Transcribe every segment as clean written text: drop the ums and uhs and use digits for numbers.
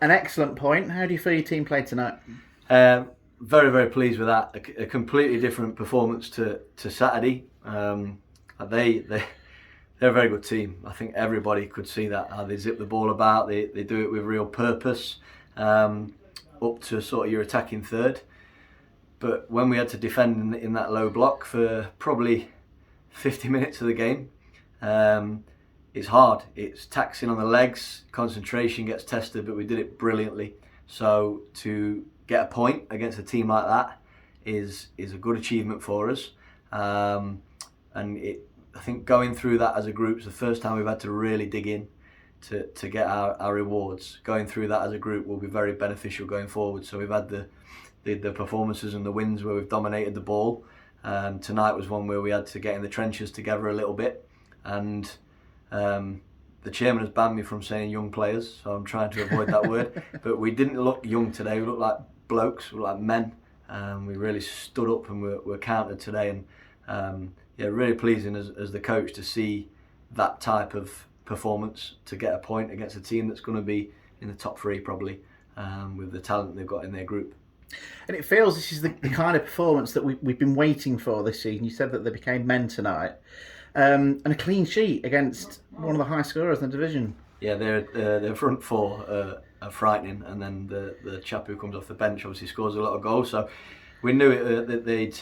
An excellent point. How do you feel your team played tonight? Very, very pleased with that. A completely different performance to Saturday. They're a very good team. I think everybody could see that, how they zip the ball about. They do it with real purpose, up to sort of your attacking third. But when we had to defend in that low block for probably 50 minutes of the game, it's hard. It's taxing on the legs. Concentration gets tested, but we did it brilliantly. So to get a point against a team like that is a good achievement for us. I think going through that as a group is the first time we've had to really dig in to get our rewards. Going through that as a group will be very beneficial going forward. So we've had the performances and the wins where we've dominated the ball. Tonight was one where we had to get in the trenches together a little bit, and the chairman has banned me from saying young players, so I'm trying to avoid that word. But we didn't look young today. We looked like blokes. We looked like men. We really stood up and were counted today. And really pleasing as the coach to see that type of performance, to get a point against a team that's going to be in the top three probably, with the talent they've got in their group. And it feels this is the kind of performance that we've been waiting for this season. You said that they became men tonight. And a clean sheet against one of the high scorers in the division. Yeah, their front four are frightening, and then the chap who comes off the bench obviously scores a lot of goals. So we knew that they'd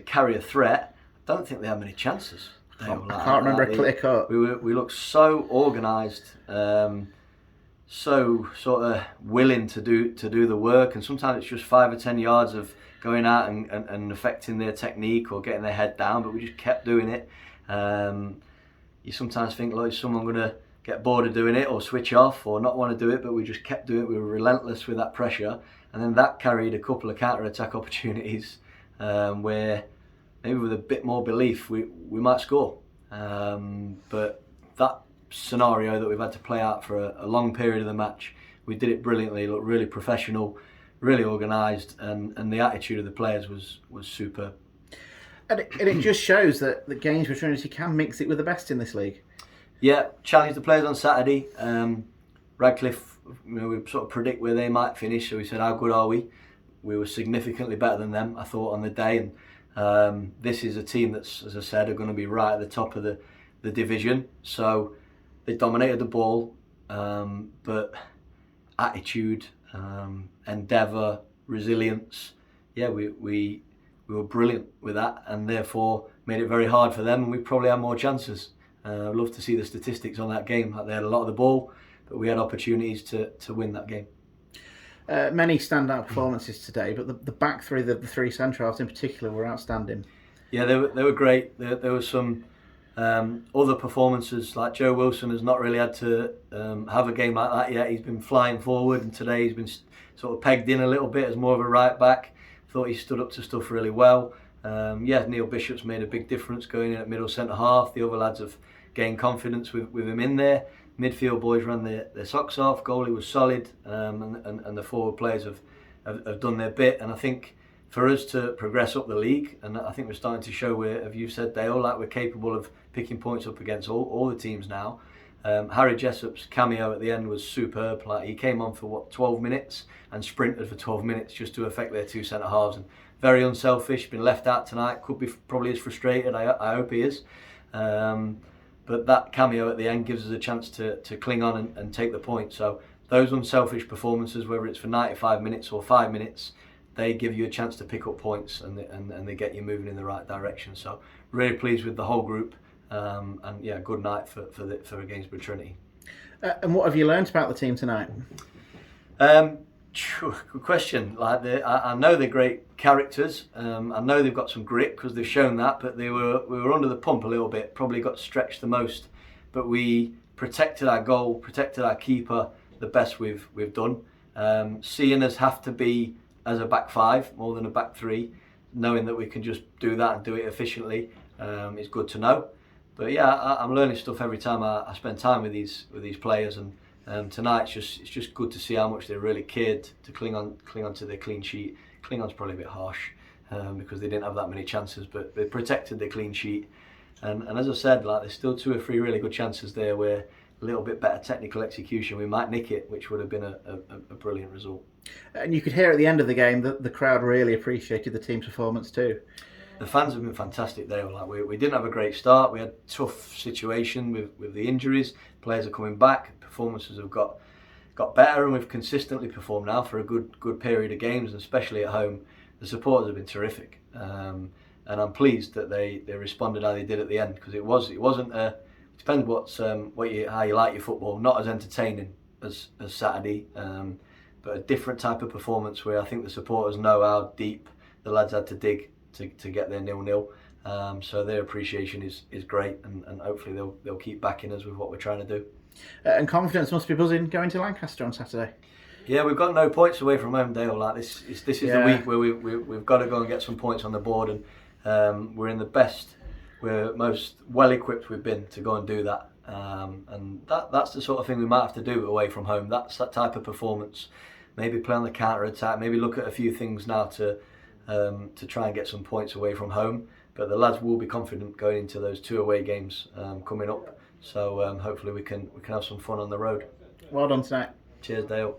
carry a threat. I don't think they had many chances. I can't remember a clear cut. We looked so organised, so sort of willing to do the work, and sometimes it's just 5 or 10 yards of going out and affecting their technique or getting their head down, but we just kept doing it. You sometimes think, like, is someone going to get bored of doing it or switch off or not want to do it, but we just kept doing it. We were relentless with that pressure, and then that carried a couple of counter-attack opportunities where maybe with a bit more belief we might score. But that scenario that we've had to play out for a long period of the match, we did it brilliantly. Looked really professional, really organised, and the attitude of the players was superb. And it just shows that Gainsborough Trinity can mix it with the best in this league. Yeah, challenged the players on Saturday. Radcliffe, we sort of predict where they might finish, so we said, how good are we? We were significantly better than them, I thought, on the day. And this is a team that's, as I said, are going to be right at the top of the division. So they dominated the ball, but attitude, endeavour, resilience, we were brilliant with that, and therefore made it very hard for them, and we probably had more chances. I'd love to see the statistics on that game. Like, they had a lot of the ball, but we had opportunities to win that game. Many standout performances today, but the back three, the three centre halves in particular, were outstanding. Yeah, they were great. There was some other performances, like Joe Wilson has not really had to have a game like that yet. He's been flying forward, and today he's been sort of pegged in a little bit as more of a right back. Thought he stood up to stuff really well. Neil Bishop's made a big difference going in at middle centre half. The other lads have gained confidence with him in there. Midfield boys ran their socks off. Goalie was solid, and the forward players have done their bit. And I think for us to progress up the league, and I think we're starting to show where, as you said, Dale, like we're capable of picking points up against all the teams now. Harry Jessop's cameo at the end was superb. Like, he came on for 12 minutes and sprinted for 12 minutes just to affect their two centre halves, and very unselfish. Been left out tonight, could be probably as frustrated. I hope he is. But that cameo at the end gives us a chance to cling on and take the point. So those unselfish performances, whether it's for 95 minutes or 5 minutes, they give you a chance to pick up points, and they get you moving in the right direction. So really pleased with the whole group, and good night for Gainsborough Trinity. And what have you learnt about the team tonight? Good question. Like, I know they're great characters. I know they've got some grit because they've shown that, but we were under the pump a little bit. Probably got stretched the most, but we protected our goal, protected our keeper the best we've done. Seeing us have to be as a back five more than a back three, knowing that we can just do that and do it efficiently, is good to know. But yeah, I'm learning stuff every time I spend time with these players, and tonight it's just good to see how much they really cared to cling on to their clean sheet. Cling on's probably a bit harsh, because they didn't have that many chances, but they protected their clean sheet. And as I said, like, there's still 2 or 3 really good chances there where a little bit better technical execution, we might nick it, which would have been a brilliant result. And you could hear at the end of the game that the crowd really appreciated the team's performance too. The fans have been fantastic. They were like, we didn't have a great start. We had a tough situation with the injuries. Players are coming back. Performances have got better, and we've consistently performed now for a good period of games, and especially at home. The supporters have been terrific, and I'm pleased that they responded how they did at the end, because it wasn't it depends how you like your football. Not as entertaining as Saturday, but a different type of performance where I think the supporters know how deep the lads had to dig to get their 0-0. So their appreciation is great, and hopefully they'll keep backing us with what we're trying to do. And confidence must be buzzing going to Lancaster on Saturday. Yeah, we've got no points away from home, Dale. Like this is the week where we've got to go and get some points on the board, and we're most well equipped we've been to go and do that. And that's the sort of thing we might have to do away from home. That's that type of performance. Maybe play on the counter attack. Maybe look at a few things now to try and get some points away from home. But the lads will be confident going into those 2 away games coming up. So hopefully we can have some fun on the road. Well done tonight. Cheers, Dale.